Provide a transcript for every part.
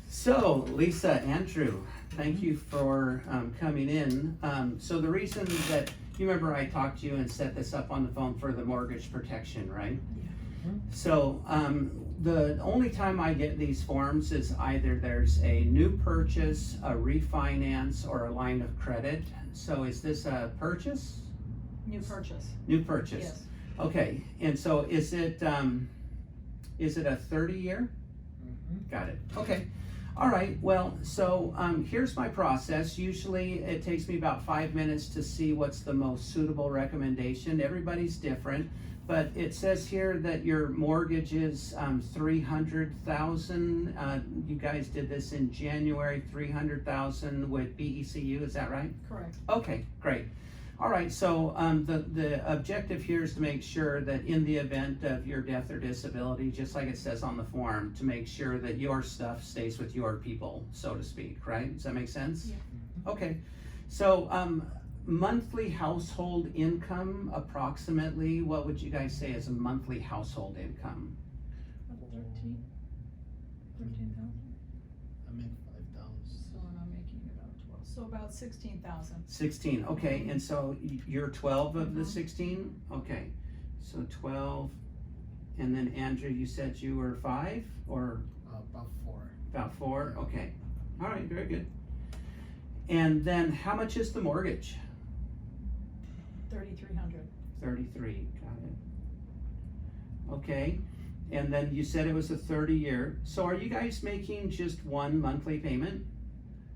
So, Lisa, Andrew, thank you for coming in. So the reason that, you remember I talked to you and set this up on the phone for the mortgage protection, right? Yeah. So the only time I get these forms is either there's a new purchase, a refinance, or a line of credit. So is this a purchase? New purchase. New purchase. Yes. Okay, and so is it a 30-year? Got it. Okay. All right. Well, so here's my process. Usually it takes me about 5 minutes to see what's the most suitable recommendation. Everybody's different, but it says here that your mortgage is $300,000. You guys did this in January, $300,000 with BECU. Is that right? Correct. Okay, great. All right, so the objective here is to make sure that in the event of your death or disability, just like it says on the form, to make sure that your stuff stays with your people, so to speak, right? Does that make sense? Yeah. Okay, so monthly household income, approximately, what would you guys say is a monthly household income? 13,000. I make 5,000. So and I'm making about 12. So about 16,000. 16, okay, and so you're 12 of the 16? Okay, so 12, and then Andrew, you said you were 5, or? About 4. About 4, okay. All right, very good. And then how much is the mortgage? 3,300. 33, got it. Okay, and then you said it was a 30-year. So are you guys making just one monthly payment?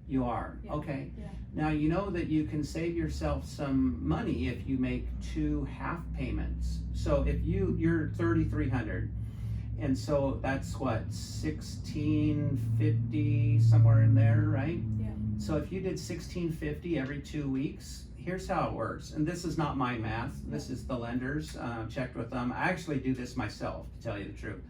You are, Yeah. okay. Yeah. Now you know that you can save yourself some money if you make 2 half payments. So if you're 3,300, and so that's what, 1,650, somewhere in there, right? Yeah. So if you did 1,650 every 2 weeks, here's how it works. And this is not my math, this is the lenders, checked with them. I actually do this myself, to tell you the truth.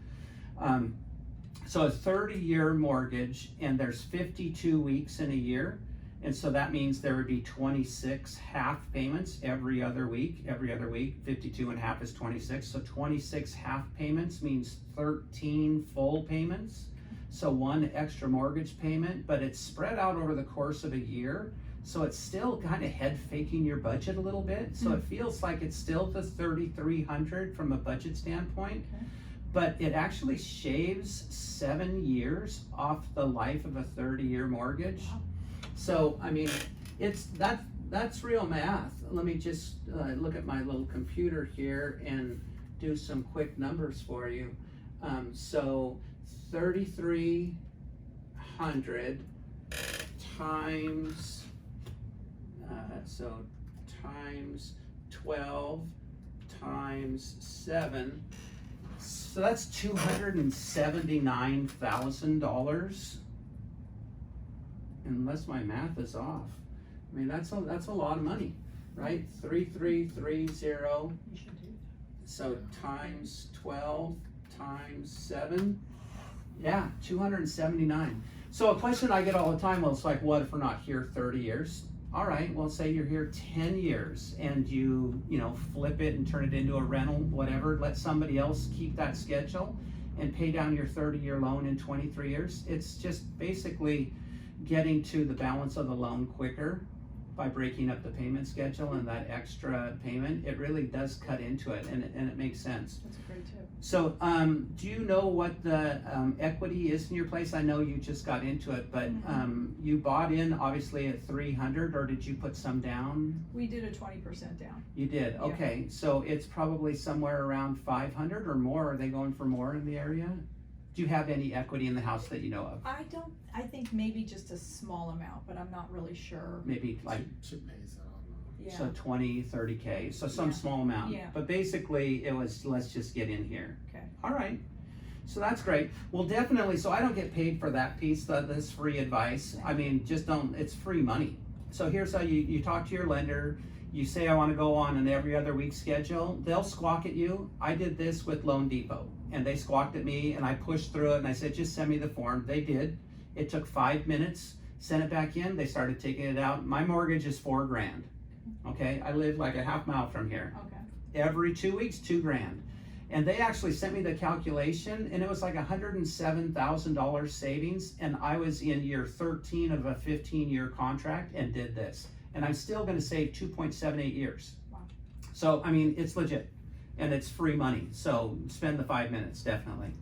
So a 30-year mortgage, and there's 52 weeks in a year. And so that means there would be 26 half payments every other week. 52 and a half is 26. So 26 half payments means 13 full payments. So 1 extra mortgage payment, but it's spread out over the course of a year. So it's still kind of head faking your budget a little bit. So it feels like it's still the 3,300 from a budget standpoint. Okay. But it actually shaves 7 years off the life of a 30-year mortgage. Wow. So, I mean, that's real math. Let me just look at my little computer here and do some quick numbers for you. So 3,300 times, times 12 times 7. So that's $279,000. Unless my math is off. I mean, that's a lot of money, right? 3,330. You should do that. So times 12 times 7. Yeah, 279. So a question I get all the time, well, it's like, what if we're not here 30 years? All right, well, say you're here 10 years and you flip it and turn it into a rental, whatever, let somebody else keep that schedule and pay down your 30-year loan in 23 years. It's just basically getting to the balance of the loan quicker by breaking up the payment schedule, and that extra payment, it really does cut into it, and it makes sense. That's a great tip. So do you know what the equity is in your place? I know you just got into it, but you bought in obviously at 300, or did you put some down? We did a 20% down. You did, Yeah. okay. So it's probably somewhere around 500 or more. Are they going for more in the area? Do you have any equity in the house that you know of? I think maybe just a small amount, but I'm not really sure. Maybe like, She pays, I don't know. Yeah. so 20, 30K, so some Yeah. small amount. Yeah. But basically it was, let's just get in here. Okay. All right, so that's great. Well, definitely, so I don't get paid for that piece, this free advice. I mean, just don't, it's free money. So here's how you talk to your lender, you say, I wanna go on an every other week schedule, they'll squawk at you. I did this with Loan Depot, and they squawked at me, and I pushed through it, and I said, just send me the form. They did. It took 5 minutes, sent it back in, they started taking it out. My mortgage is $4,000, okay? I live like a half mile from here. Okay. Every 2 weeks, $2,000. And they actually sent me the calculation, and it was like $107,000 savings, and I was in year 13 of a 15-year contract and did this. And I'm still gonna save 2.78 years. Wow. So, I mean, it's legit, and it's free money, so spend the 5 minutes, definitely.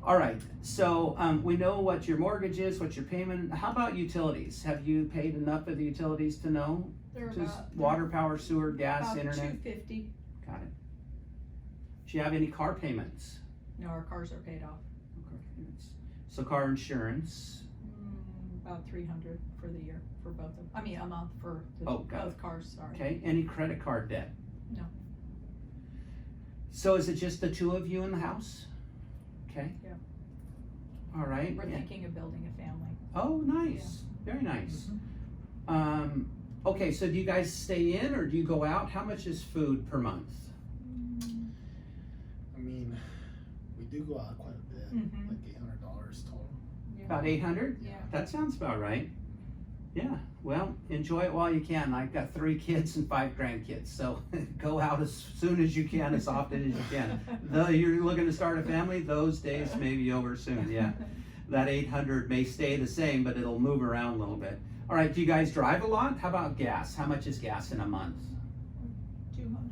All right, so we know what your mortgage is, what your payment. How about utilities? Have you paid enough of the utilities to know? They're Just about. water, power, sewer, gas, About internet? $250. Got it. Do you have any car payments? No, our cars are paid off. Car payments. So car insurance. About $300 for the year for both of them. I mean, a month for Oh, got both cars, sorry. Okay, any credit card debt? No. So is it just the two of you in the house? Okay. Yeah. All right. We're and- thinking of building a family. Oh, nice. Very nice. Mm-hmm. Okay, so do you guys stay in or do you go out? How much is food per month? I mean, we do go out quite a bit, Mhm. like $800 total. Yeah. About 800? Yeah. That sounds about right. Yeah, well, enjoy it while you can. I've got 3 kids and 5 grandkids, so go out as soon as you can, as often as you can. Though you're looking to start a family, those days may be over soon, yeah. That 800 may stay the same, but it'll move around a little bit. All right, do you guys drive a lot? How about gas? How much is gas in a month? 200.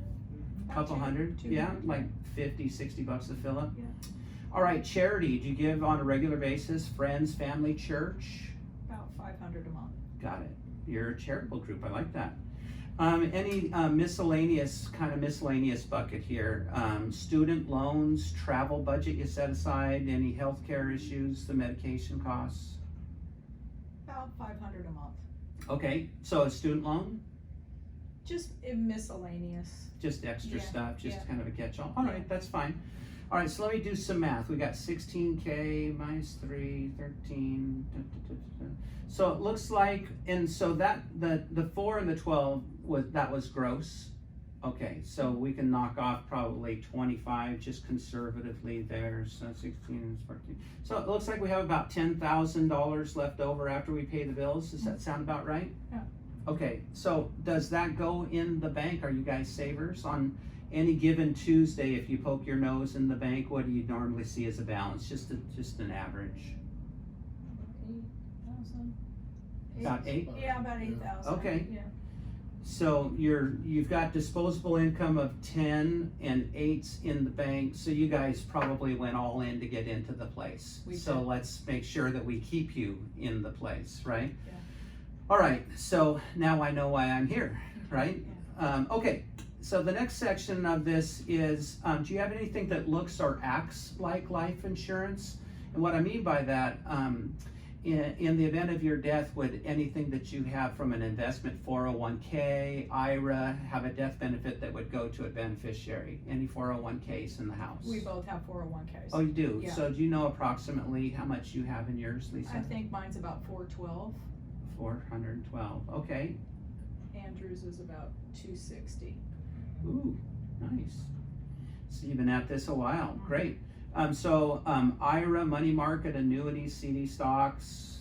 Couple hundred? 200. Yeah, like 50, 60 bucks to fill up? Yeah. All right, charity, do you give on a regular basis? Friends, family, church? About 500 a month. Got it. You're a charitable group, I like that. Any miscellaneous bucket here? Student loans, travel budget you set aside, any healthcare issues, the medication costs? About 500 a month. Okay, so a student loan, Just in miscellaneous. just extra Yeah, stuff, just yeah. kind of a catch-all. All right, that's fine. All right, so let me do some math. We got 16K minus 3, 13. So it looks like, and so that the 4 and the 12 was gross. Okay, so we can knock off probably 25 just conservatively there. So 16 and 14. So it looks like we have about $10,000 left over after we pay the bills. Does that sound about right? Yeah. Okay, so does that go in the bank? Are you guys savers? On any given Tuesday, if you poke your nose in the bank, what do you normally see as a balance? Just an average. 8,000. About 8? Yeah, about 8,000. Okay. Yeah. So you've got disposable income of 10 and 8's in the bank, so you guys probably went all in to get into the place. We So did. let's make sure that we keep you in the place, right? Yeah. All right, so now I know why I'm here, right? Okay, so the next section of this is, do you have anything that looks or acts like life insurance? And what I mean by that, in the event of your death, would anything that you have from an investment, 401k, IRA, have a death benefit that would go to a beneficiary? Any 401ks in the house? We both have 401ks. Oh, you do? Yeah. So do you know approximately how much you have in yours, Lisa? I think mine's about 412. 412, okay. Andrew's is about 260. Ooh, nice. So you've been at this a while, great. IRA, money market, annuities, CD stocks,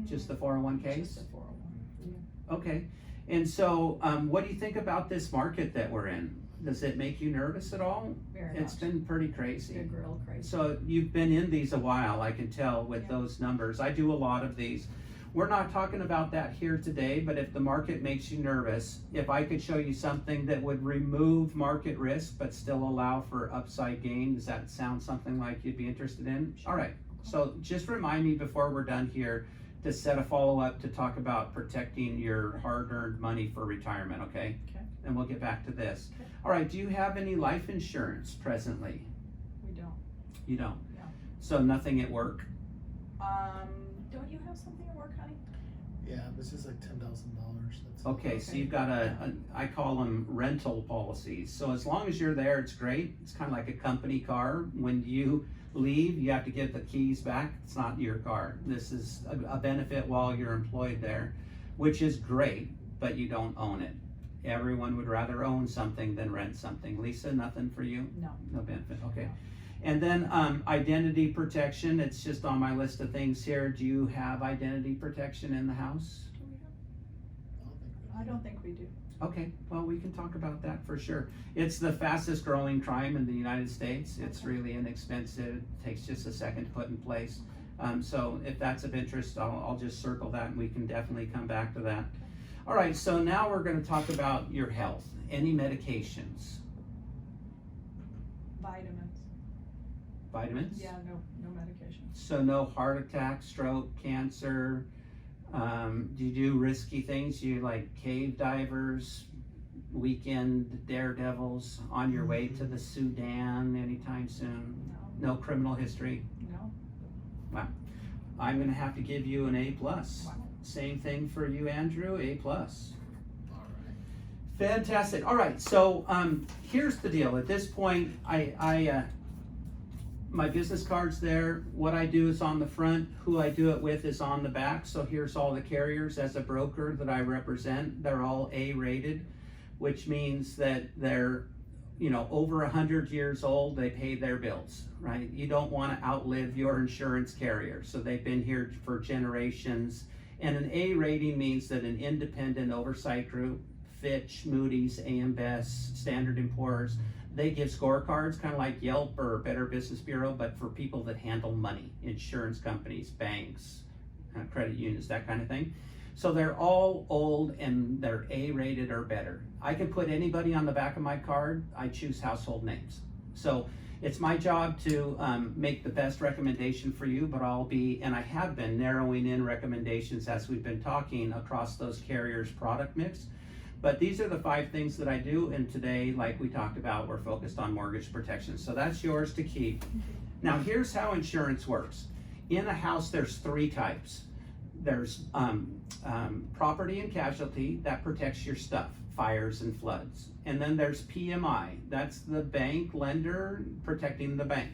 just the 401ks? Just the 401. Okay, and so what do you think about this market that we're in? Does it make you nervous at all? Very It's much. been pretty crazy. Big real crazy. So you've been in these a while, I can tell with Yeah. those numbers. I do a lot of these. We're not talking about that here today, but if the market makes you nervous, if I could show you something that would remove market risk but still allow for upside gain, does that sound something like you'd be interested in? All right, so just remind me before we're done here to set a follow-up to talk about protecting your hard-earned money for retirement, okay? Okay. And we'll get back to this. Okay. All right, do you have any life insurance presently? We don't. You don't? No. So nothing at work? Don't you have something at work, honey? Yeah, but it's just like $10,000. That's Okay, so Okay. you've got I call them rental policies. So as long as you're there, it's great. It's kind of like a company car. When you leave, you have to give the keys back. It's not your car. This is a benefit while you're employed there, which is great, but you don't own it. Everyone would rather own something than rent something. Lisa, nothing for you? No. No benefit, okay. And then identity protection, it's just on my list of things here. Do you have identity protection in the house? Do we have? I don't think we I don't think we do. Okay, well, we can talk about that for sure. It's the fastest growing crime in the United States. It's Okay. really inexpensive, takes just a second to put in place. So if that's of interest, I'll just circle that and we can definitely come back to that. All right, so now we're gonna talk about your health. Any medications? Vitamins. Vitamins? Yeah, no medication. So no heart attack, stroke, cancer. Do you do risky things? You like cave divers, weekend daredevils, on your way to the Sudan anytime soon? No. No criminal history? No. I'm gonna have to give you an A+. Wow. Same thing for you, Andrew, A+. All right. Fantastic. All right, so here's the deal. At this point, my business card's there. What I do is on the front. Who I do it with is on the back. So here's all the carriers as a broker that I represent. They're all A-rated, which means that they're, over 100 years old. They pay their bills, right? You don't want to outlive your insurance carrier. So they've been here for generations. And an A rating means that an independent oversight group, Fitch, Moody's, AM Best, Standard & Poor's, they give scorecards, kind of like Yelp or Better Business Bureau, but for people that handle money, insurance companies, banks, credit unions, that kind of thing. So they're all old and they're A-rated or better. I can put anybody on the back of my card. I choose household names. So it's my job to make the best recommendation for you, but and I have been narrowing in recommendations as we've been talking across those carriers' product mix. But these are the 5 things that I do, and today, like we talked about, we're focused on mortgage protection. So that's yours to keep. Now, here's how insurance works. In a house, there's 3 types. There's property and casualty, that protects your stuff, fires and floods. And then there's PMI, that's the bank lender protecting the bank.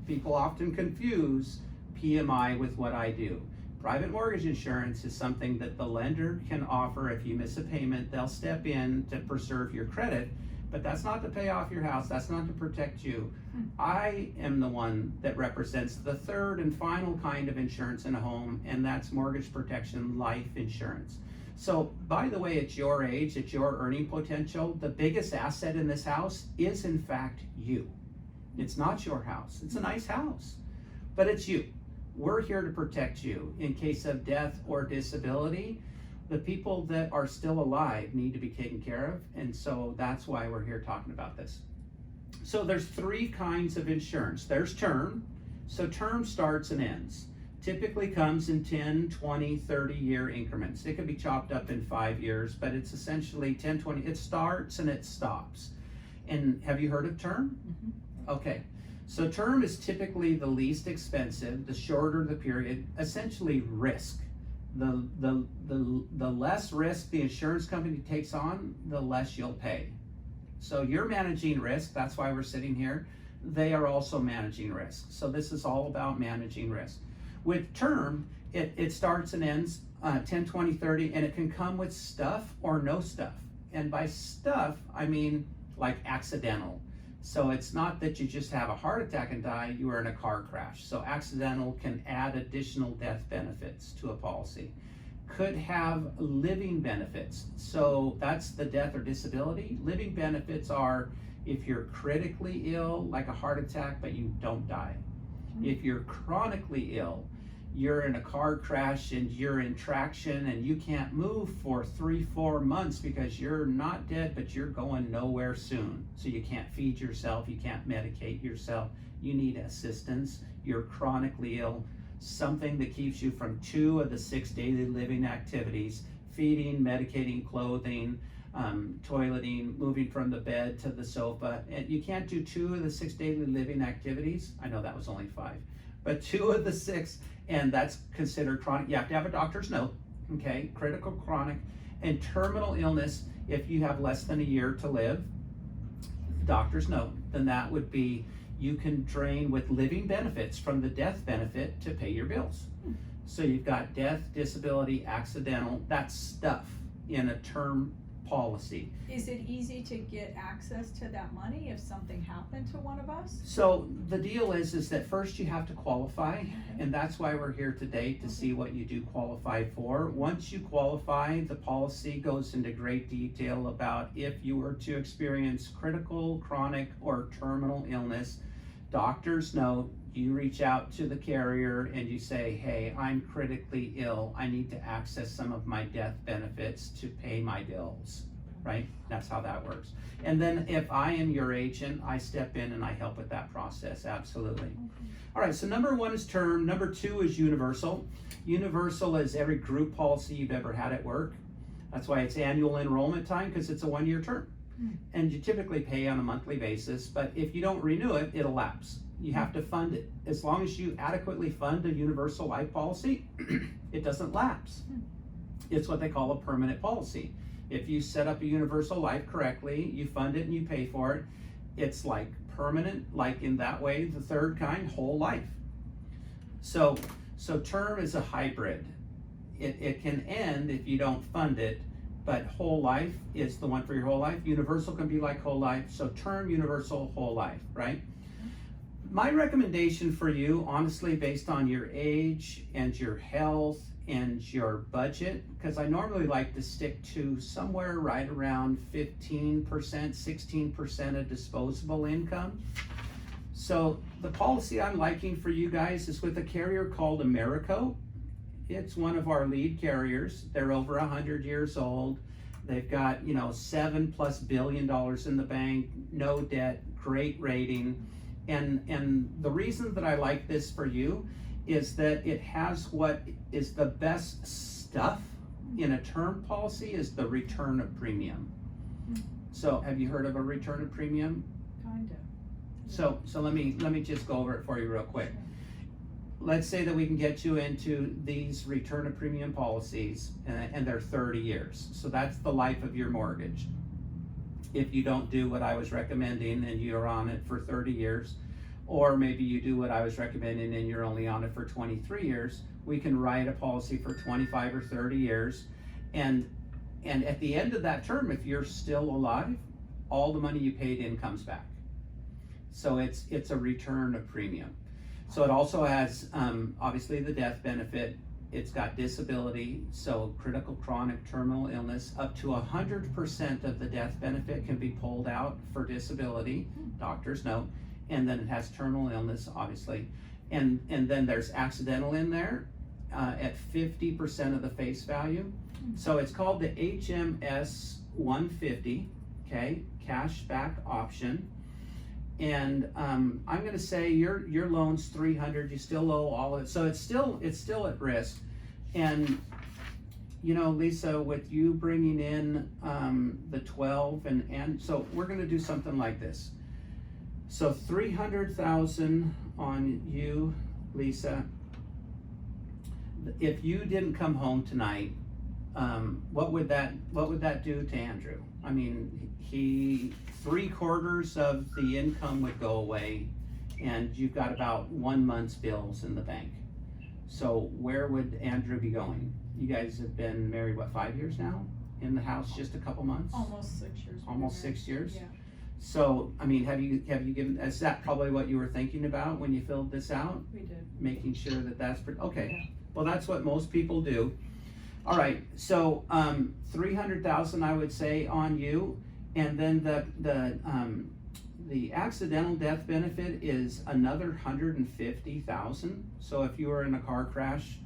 People often confuse PMI with what I do. Private mortgage insurance is something that the lender can offer. If you miss a payment, they'll step in to preserve your credit, but that's not to pay off your house, that's not to protect you. I am the one that represents the 3rd and final kind of insurance in a home, and that's mortgage protection life insurance. So, by the way, at your age, at your earning potential, the biggest asset in this house is in fact you. It's not your house. It's a nice house, but it's you. We're here to protect you in case of death or disability. The people that are still alive need to be taken care of, and so that's why we're here talking about this. So there's 3 kinds of insurance. There's term. So term starts and ends. Typically comes in 10, 20, 30-year increments. It can be chopped up in 5 years, but it's essentially 10, 20. It starts and it stops. And have you heard of term? Mm-hmm. Okay. So term is typically the least expensive, the shorter the period, essentially risk. The less risk the insurance company takes on, the less you'll pay. So you're managing risk, that's why we're sitting here. They are also managing risk. So this is all about managing risk. With term, it starts and ends 10, 20, 30, and it can come with stuff or no stuff. And by stuff, I mean like accidental. So it's not that you just have a heart attack and die, you were in a car crash. So accidental can add additional death benefits to a policy. Could have living benefits. So that's the death or disability. Living benefits are if you're critically ill, like a heart attack, but you don't die. If you're chronically ill, you're in a car crash and you're in traction and you can't move for 3-4 months because you're not dead, but you're going nowhere soon. So you can't feed yourself, you can't medicate yourself, you need assistance, you're chronically ill, something that keeps you from 2 of the 6 daily living activities, feeding, medicating, clothing, toileting, moving from the bed to the sofa. And you can't do 2 of the 6 daily living activities. I know that was only 5, but 2 of the 6, and that's considered chronic. You have to have a doctor's note, okay? Critical, chronic, and terminal illness. If you have less than a year to live, doctor's note, then that would be you can drain with living benefits from the death benefit to pay your bills. So you've got death, disability, accidental, that's stuff in a term policy. Is it easy to get access to that money if something happened to one of us? So the deal is that first you have to qualify, and that's why we're here today, to see what you do qualify for. Once you qualify, the policy goes into great detail about if you were to experience critical, chronic, or terminal illness, doctors note, you reach out to the carrier and you say, hey, I'm critically ill, I need to access some of my death benefits to pay my bills, right? That's how that works. And then if I am your agent, I step in and I help with that process, absolutely. All right, so number one is term, number two is universal. Universal is every group policy you've ever had at work. That's why it's annual enrollment time, because it's a 1-year term. And you typically pay on a monthly basis, but if you don't renew it, it'll lapse. You have to fund it. As long as you adequately fund a universal life policy, it doesn't lapse. It's what they call a permanent policy. If you set up a universal life correctly, you fund it and you pay for it, it's like permanent, like in that way, the third kind, whole life. So term is a hybrid. It can end if you don't fund it, but whole life is the one for your whole life. Universal can be like whole life, so term, universal, whole life, right? My recommendation for you, honestly, based on your age and your health and your budget, because I normally like to stick to somewhere right around 15%, 16% of disposable income. So the policy I'm liking for you guys is with a carrier called Americo. It's one of our lead carriers. They're over 100 years old. They've got, $7+ billion in the bank, no debt, great rating. And the reason that I like this for you is that it has what is the best stuff in a term policy is the return of premium. So have you heard of a return of premium? Kind of. So let me just go over it for you real quick. Let's say that we can get you into these return of premium policies and they're 30 years. So that's the life of your mortgage. If you don't do what I was recommending and you're on it for 30 years, or maybe you do what I was recommending and you're only on it for 23 years, we can write a policy for 25 or 30 years. And at the end of that term, if you're still alive, all the money you paid in comes back. So it's a return of premium. So it also has, obviously, the death benefit. It's got disability, so critical, chronic, terminal illness. Up to 100% of the death benefit can be pulled out for disability, doctors know. And then it has terminal illness, obviously. And then there's accidental in there at 50% of the face value. So it's called the HMS 150, okay, cashback option. And I'm gonna say your loan's 300, you still owe all of it, so it's still at risk. And Lisa, with you bringing in the 12 and so we're gonna do something like this. So 300,000 on you, Lisa. If you didn't come home tonight, what would that do to Andrew? I mean, 3/4 of the income would go away, and you've got about 1 month's bills in the bank. So where would Andrew be going? You guys have been married, what, 5 years now? In the house just a couple months? Almost 6 years. Almost 6 years? Yeah. So, I mean, have you given, is that probably what you were thinking about when you filled this out? We did. Making sure that that's, okay. Yeah. Well, that's what most people do. All right, so 300,000 I would say on you, and then the accidental death benefit is another 150,000. So if you were in a car crash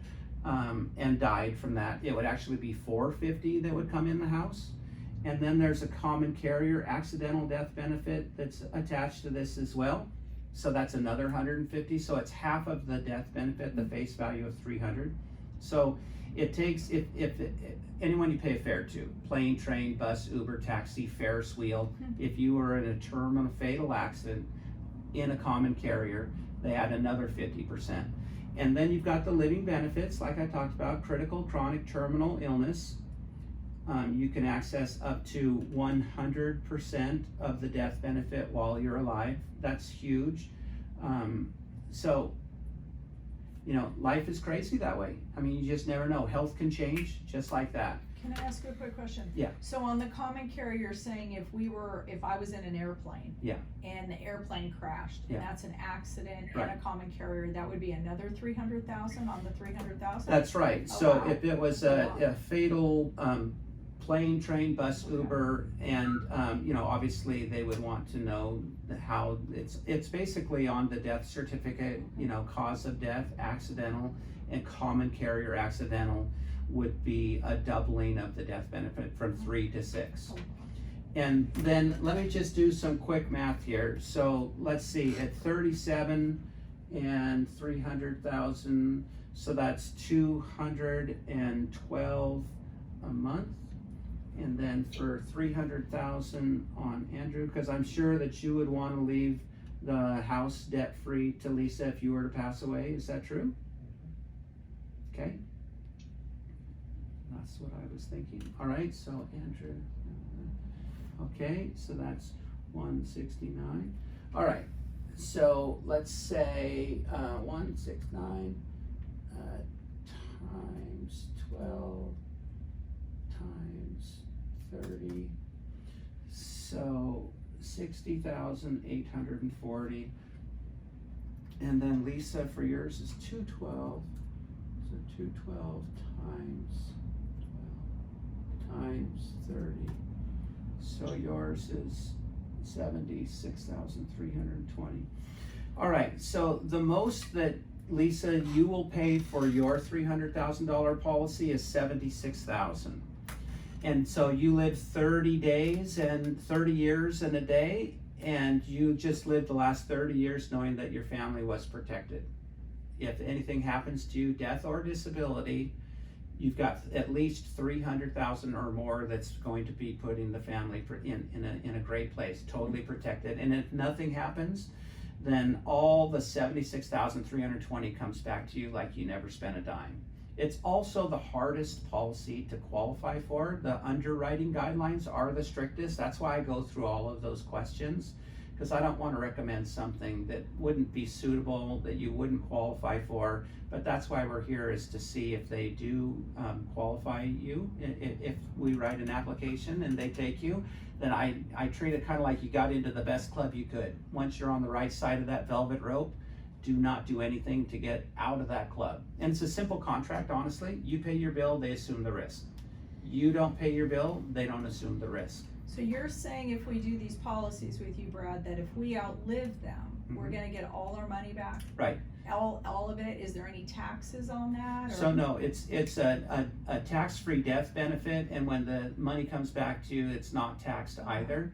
and died from that, it would actually be 450 that would come in the house. And then there's a common carrier accidental death benefit that's attached to this as well. So that's another 150. So it's half of the death benefit, the face value of 300. So it takes, if anyone you pay a fare to, plane, train, bus, Uber, taxi, Ferris wheel, if you were in a terminal fatal accident in a common carrier, they add another 50%. And then you've got the living benefits, like I talked about, critical, chronic, terminal illness. You can access up to 100% of the death benefit while you're alive. That's huge. So, life is crazy that way. I mean, you just never know. Health can change just like that. Can I ask you a quick question? Yeah. So on the common carrier, you're saying if I was in an airplane. Yeah. And the airplane crashed, Yeah. and that's an accident in Right. a common carrier, that would be another 300,000 on the 300,000? That's right. Oh, So wow. if it was a fatal, plane, train, bus, Okay. Uber, and, obviously they would want to know how, it's basically on the death certificate, cause of death, accidental, and common carrier accidental would be a doubling of the death benefit from 3 to 6. Oh, And then let me just do some quick math here. So let's see, at 37 and 300,000, so that's 212 a month. And then for 300,000 on Andrew, because I'm sure that you would want to leave the house debt free to Lisa if you were to pass away. Is that true? Okay. That's what I was thinking. All right, so Andrew. Okay, so that's 169. All right, so let's say 169 times 12 times 30. So 60,840. And then Lisa, for yours is 212. So 212 times 12 times 30. So yours is 76,320. All right, so the most that Lisa, you will pay for your $300,000 policy is 76,000. And so you lived 30 days and 30 years and a day, and you just lived the last 30 years knowing that your family was protected. If anything happens to you, death or disability, you've got at least 300,000 or more that's going to be putting the family in a great place, totally protected. And if nothing happens, then all the 76,320 comes back to you like you never spent a dime. It's also the hardest policy to qualify for. The underwriting guidelines are the strictest. That's why I go through all of those questions, because I don't want to recommend something that wouldn't be suitable, that you wouldn't qualify for. But that's why we're here, is to see if they do qualify you. If we write an application and they take you, then I treat it kind of like you got into the best club you could. Once you're on the right side of that velvet rope, do not do anything to get out of that club. And it's a simple contract, honestly. You pay your bill, they assume the risk. You don't pay your bill, they don't assume the risk. So you're saying if we do these policies with you, Brad, that if we outlive them, we're Mhm. gonna get all our money back? Right. All of it? Is there any taxes on that? Or? So no, it's a tax-free death benefit, and when the money comes back to you, it's not taxed either.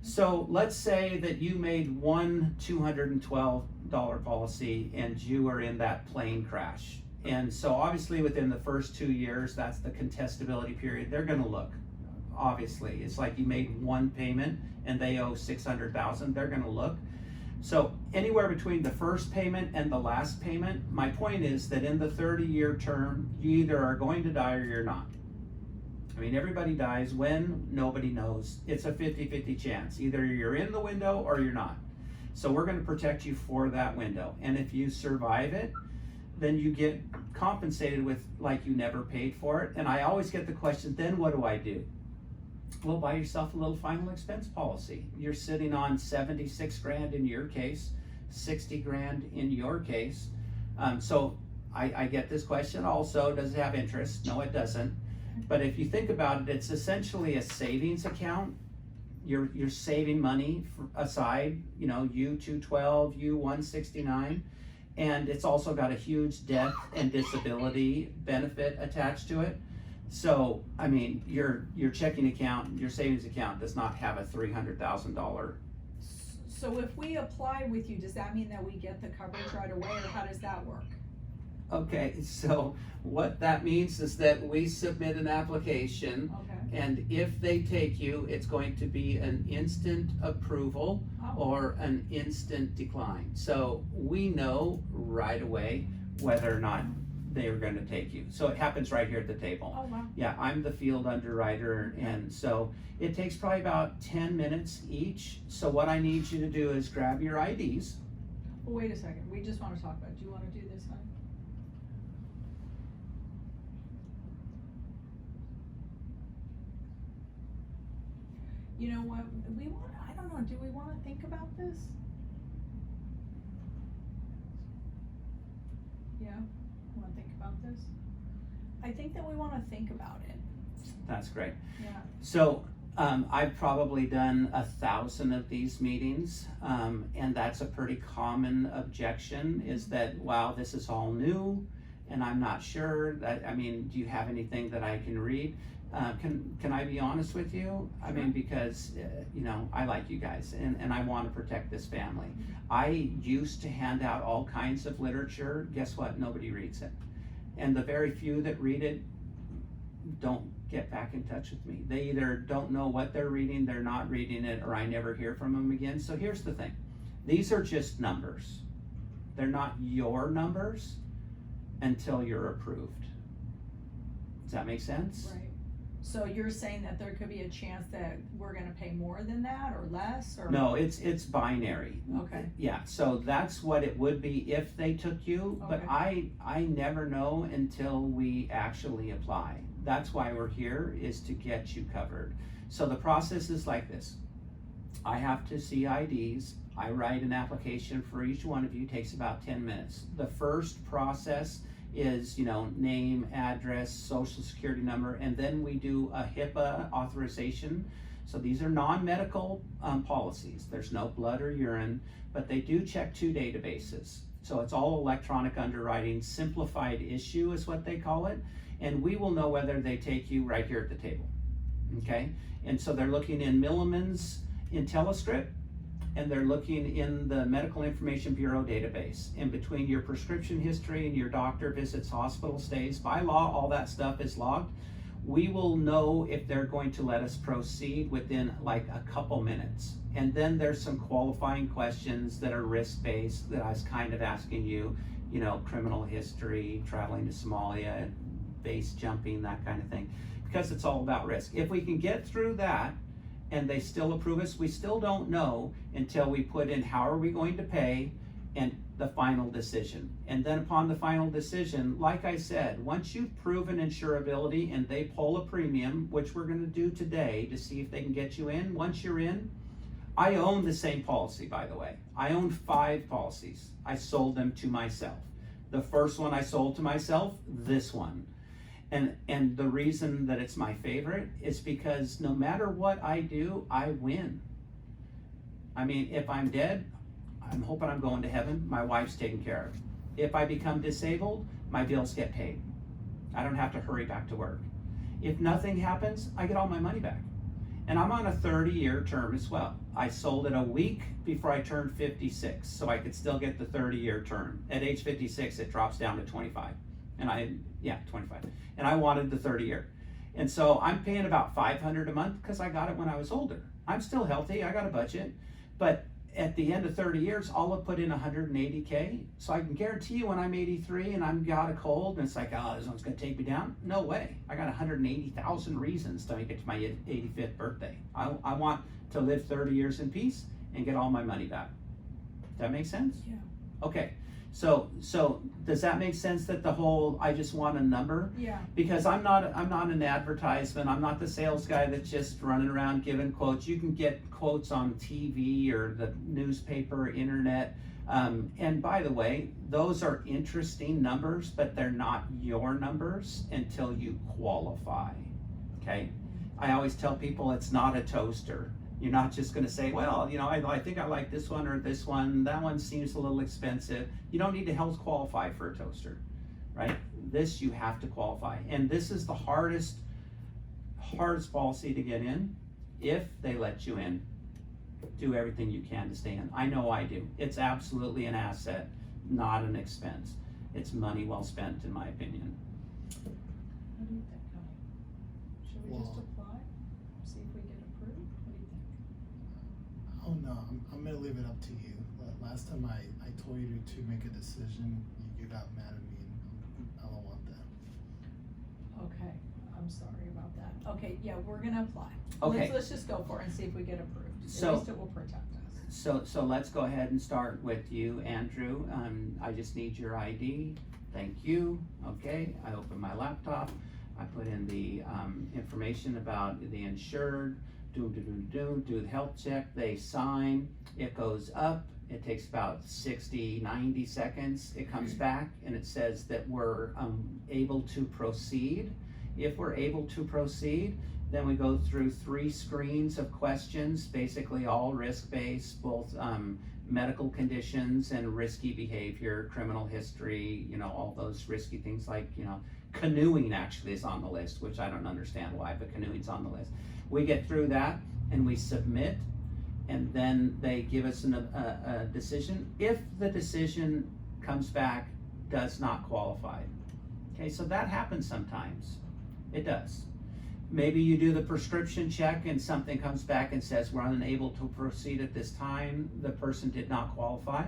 So let's say that you made one $212 policy and you were in that plane crash. And so obviously within the first 2 years, that's the contestability period. They're gonna look, obviously. It's like you made one payment and they owe 600,000, they're gonna look. So anywhere between the first payment and the last payment, my point is that in the 30-year term, you either are going to die or you're not. I mean, everybody dies. When? Nobody knows. It's a 50-50 chance. Either you're in the window or you're not. So we're going to protect you for that window. And if you survive it, then you get compensated with like you never paid for it. And I always get the question, then what do I do? Well, buy yourself a little final expense policy. You're sitting on 76 grand in your case, 60 grand in your case. So I get this question also, does it have interest? No, it doesn't. But if you think about it, it's essentially a savings account. You're saving money aside, you 212, you 169, and it's also got a huge death and disability benefit attached to it. So, I mean, your checking account, your savings account does not have a $300,000. So if we apply with you, does that mean that we get the coverage right away, or how does that work? Okay, so what that means is that we submit an application, Okay. and if they take you, it's going to be an instant approval or an instant decline. So we know right away whether or not they are going to take you. So it happens right here at the table. Oh, wow. Yeah, I'm the field underwriter, and so it takes probably about 10 minutes each. So what I need you to do is grab your IDs. Well, wait a second, we just wanna talk about it. Do you wanna do this, honey? You know what, I don't know, do we wanna think about this? Yeah, wanna think about this? I think that we wanna think about it, That's great. yeah. So, I've probably done 1,000 of these meetings, and that's a pretty common objection, is that, wow, this is all new, and I'm not sure that, I mean, do you have anything that I can read? Can I be honest with you? I mean, because, you know, I like you guys, and I wanna protect this family. I used to hand out all kinds of literature, guess what, nobody reads it. And the very few that read it don't get back in touch with me. They either don't know what they're reading, they're not reading it, or I never hear from them again. So here's the thing. These are just numbers. They're not your numbers until you're approved. Does that make sense? Right, so you're saying that there could be a chance that we're gonna pay more than that, or less, or? No, it's binary. Okay. Yeah, so that's what it would be if they took you, but Okay. I never know until we actually apply. That's why we're here, is to get you covered. So the process is like this. I have to see IDs. I write an application for each one of you, takes about 10 minutes. The first process is, you know, name, address, social security number, and then we do a HIPAA authorization. So these are non-medical policies. There's no blood or urine, but they do check 2 databases. So it's all electronic underwriting, simplified issue is what they call it. And we will know whether they take you right here at the table, okay? And so they're looking in Milliman's IntelliScript, and they're looking in the Medical Information Bureau database. In between your prescription history and your doctor visits, hospital stays, by law, all that stuff is logged. We will know if they're going to let us proceed within like a couple minutes. And then there's some qualifying questions that are risk-based that I was kind of asking you, you know, criminal history, traveling to Somalia, base jumping, that kind of thing, because it's all about risk. If we can get through that and they still approve us, we still don't know until we put in how are we going to pay and the final decision. And then upon the final decision, like I said, once you've proven insurability and they pull a premium, which we're gonna do today to see if they can get you in, once you're in, I own the same policy, by the way. I own 5 policies. I sold them to myself. The first one I sold to myself, this one. And the reason that it's my favorite is because no matter what I do, I win. I mean, if I'm dead, I'm hoping I'm going to heaven, my wife's taken care of. If I become disabled, my bills get paid. I don't have to hurry back to work. If nothing happens, I get all my money back. And I'm on a 30-year term as well. I sold it a week before I turned 56, so I could still get the 30-year term. At age 56, it drops down to 25. 25. And I wanted the 30-year. And so I'm paying about $500 a month because I got it when I was older. I'm still healthy, I got a budget, but at the end of 30 years, I'll have put in 180K. So I can guarantee you when I'm 83 and I've got a cold and it's like, oh, this one's gonna take me down. No way. I got 180,000 reasons to make it to my 85th birthday. I want to live 30 years in peace and get all my money back. Does that make sense? Yeah. Okay. So does that make sense that the whole, I just want a number? Yeah. Because I'm not an advertisement, I'm not the sales guy that's just running around giving quotes. You can get quotes on TV or the newspaper, internet. And by the way, those are interesting numbers, but they're not your numbers until you qualify, okay? I always tell people it's not a toaster. You're not just gonna say, well, you know, I think I like this one or this one, that one seems a little expensive. You don't need to health qualify for a toaster, right? This you have to qualify. And this is the hardest policy to get in. If they let you in, do everything you can to stay in. I know I do. It's absolutely an asset, not an expense. It's money well spent, in my opinion. What do you think, Connie? Should we just apply, see if we get approved? What do you think? Oh no, I'm gonna leave it up to you. Last time I told you to make a decision, you got mad at me, and I don't want that. Okay, I'm sorry about that. Okay, yeah, we're gonna apply. Okay. Let's just go for it and see if we get approved. So- At least it will protect us. So let's go ahead and start with you, Andrew. I just need your ID. Thank you. Okay, I open my laptop. I put in the information about the insured, do the health check, they sign, it goes up, it takes about 60, 90 seconds, it comes back and it says that we're able to proceed. If we're able to proceed, then we go through 3 screens of questions, basically all risk-based, both medical conditions and risky behavior, criminal history, all those risky things like, canoeing actually is on the list, which I don't understand why, but canoeing's on the list. We get through that and we submit, and then they give us a decision. If the decision comes back does not qualify. Okay, so that happens sometimes. It does. Maybe you do the prescription check and something comes back and says we're unable to proceed at this time, the person did not qualify.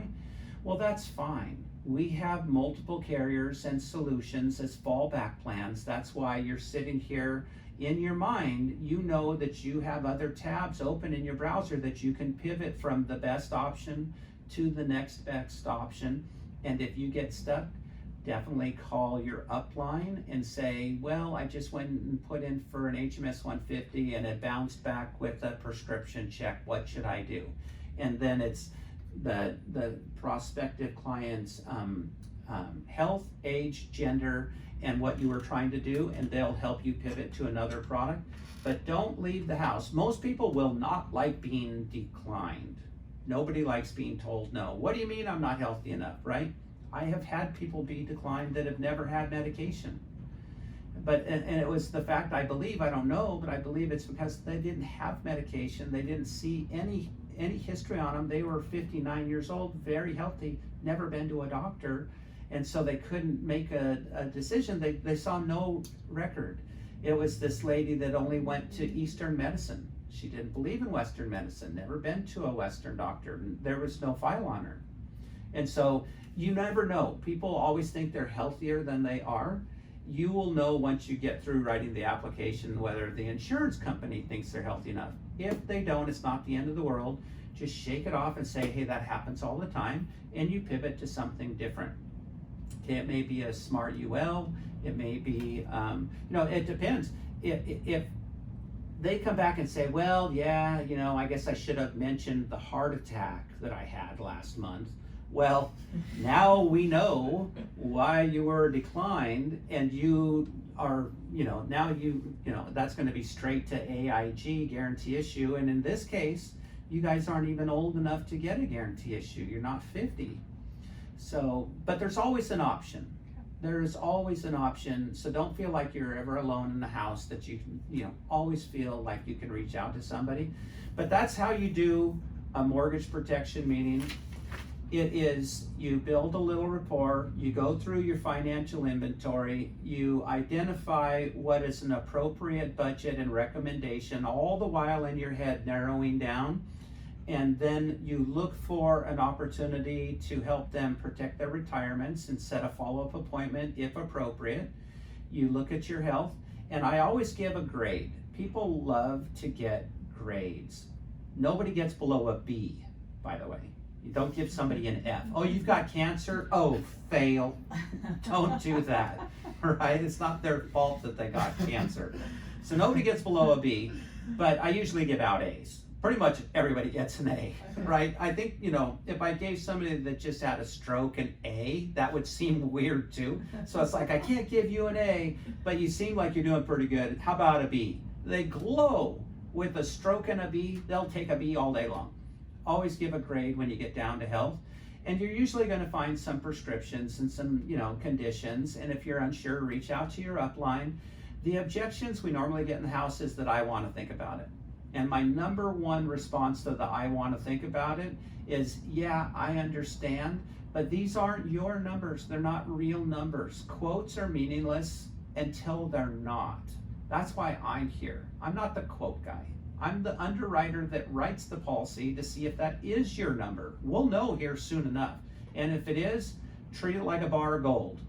Well, that's fine. We have multiple carriers and solutions as fallback plans. That's why you're sitting here in your mind. You know that you have other tabs open in your browser that you can pivot from the best option to the next best option. And if you get stuck, definitely call your upline and say, well, I just went and put in for an HMS 150 and it bounced back with a prescription check. What should I do? And then it's the prospective client's health, age, gender, and what you were trying to do, and they'll help you pivot to another product. But don't leave the house. Most people will not like being declined. Nobody likes being told no. What do you mean I'm not healthy enough, right? I have had people be declined that have never had medication. But, and it was the fact, I believe, I don't know, but I believe it's because they didn't have medication. They didn't see any history on them. They were 59 years old, very healthy, never been to a doctor. And so they couldn't make a decision. They saw no record. It was this lady that only went to Eastern medicine. She didn't believe in Western medicine, never been to a Western doctor. There was no file on her. And so you never know. People always think they're healthier than they are. You will know once you get through writing the application whether the insurance company thinks they're healthy enough. If they don't, it's not the end of the world. Just shake it off and say, hey, that happens all the time, and you pivot to something different. Okay, it may be a smart UL, it may be, it depends. If they come back and say, well, yeah, I guess I should have mentioned the heart attack that I had last month. Well, now we know why you were declined, and you are, now that's going to be straight to AIG, guarantee issue. And in this case, you guys aren't even old enough to get a guarantee issue. You're not 50. So, but there's always an option. There is always an option. So don't feel like you're ever alone in the house, that you can, always feel like you can reach out to somebody. But that's how you do a mortgage protection meeting. It is, you build a little rapport, you go through your financial inventory, you identify what is an appropriate budget and recommendation, all the while in your head narrowing down, and then you look for an opportunity to help them protect their retirements and set a follow-up appointment if appropriate. You look at your health, and I always give a grade. People love to get grades. Nobody gets below a B, by the way. You don't give somebody an F. Oh, you've got cancer? Oh, fail. Don't do that, right? It's not their fault that they got cancer. So nobody gets below a B, but I usually give out A's. Pretty much everybody gets an A, right? I think, if I gave somebody that just had a stroke an A, that would seem weird too. So it's like, I can't give you an A, but you seem like you're doing pretty good. How about a B? They glow with a stroke and a B. They'll take a B all day long. Always give a grade when you get down to health. And you're usually going to find some prescriptions and some, conditions. And if you're unsure, reach out to your upline. The objections we normally get in the house is that I want to think about it. And my number one response to the I want to think about it is, yeah, I understand, but these aren't your numbers. They're not real numbers. Quotes are meaningless until they're not. That's why I'm here. I'm not the quote guy. I'm the underwriter that writes the policy to see if that is your number. We'll know here soon enough. And if it is, treat it like a bar of gold.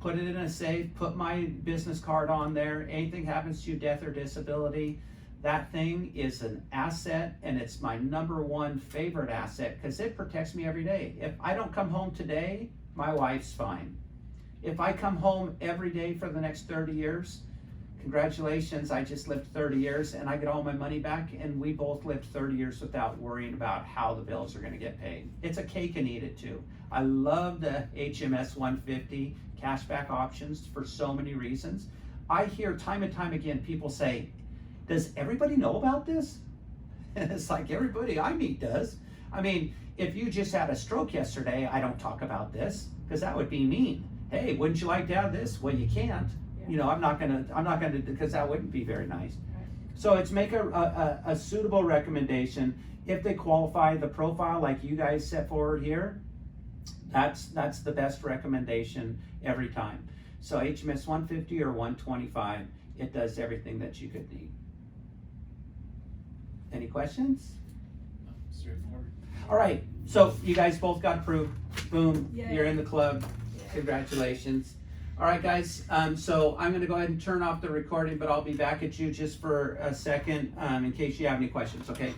Put it in a safe, put my business card on there. Anything happens to you, death or disability, that thing is an asset, and it's my number one favorite asset because it protects me every day. If I don't come home today, my wife's fine. If I come home every day for the next 30 years, congratulations, I just lived 30 years and I get all my money back, and we both lived 30 years without worrying about how the bills are gonna get paid. It's a cake and eat it too. I love the HMS 150 cashback options for so many reasons. I hear time and time again people say, does everybody know about this? And it's like, everybody I meet does. I mean, if you just had a stroke yesterday, I don't talk about this, because that would be mean. Hey, wouldn't you like to have this? Well, you can't. You know, I'm not gonna, because that wouldn't be very nice. Right. So it's make a suitable recommendation. If they qualify the profile like you guys set forward here, that's the best recommendation every time. So HMS 150 or 125, it does everything that you could need. Any questions? Straightforward. All right, so you guys both got approved. Boom, Yay. you're in the club. Yeah. Congratulations. All right, guys, so I'm gonna go ahead and turn off the recording, but I'll be back at you just for a second in case you have any questions, okay?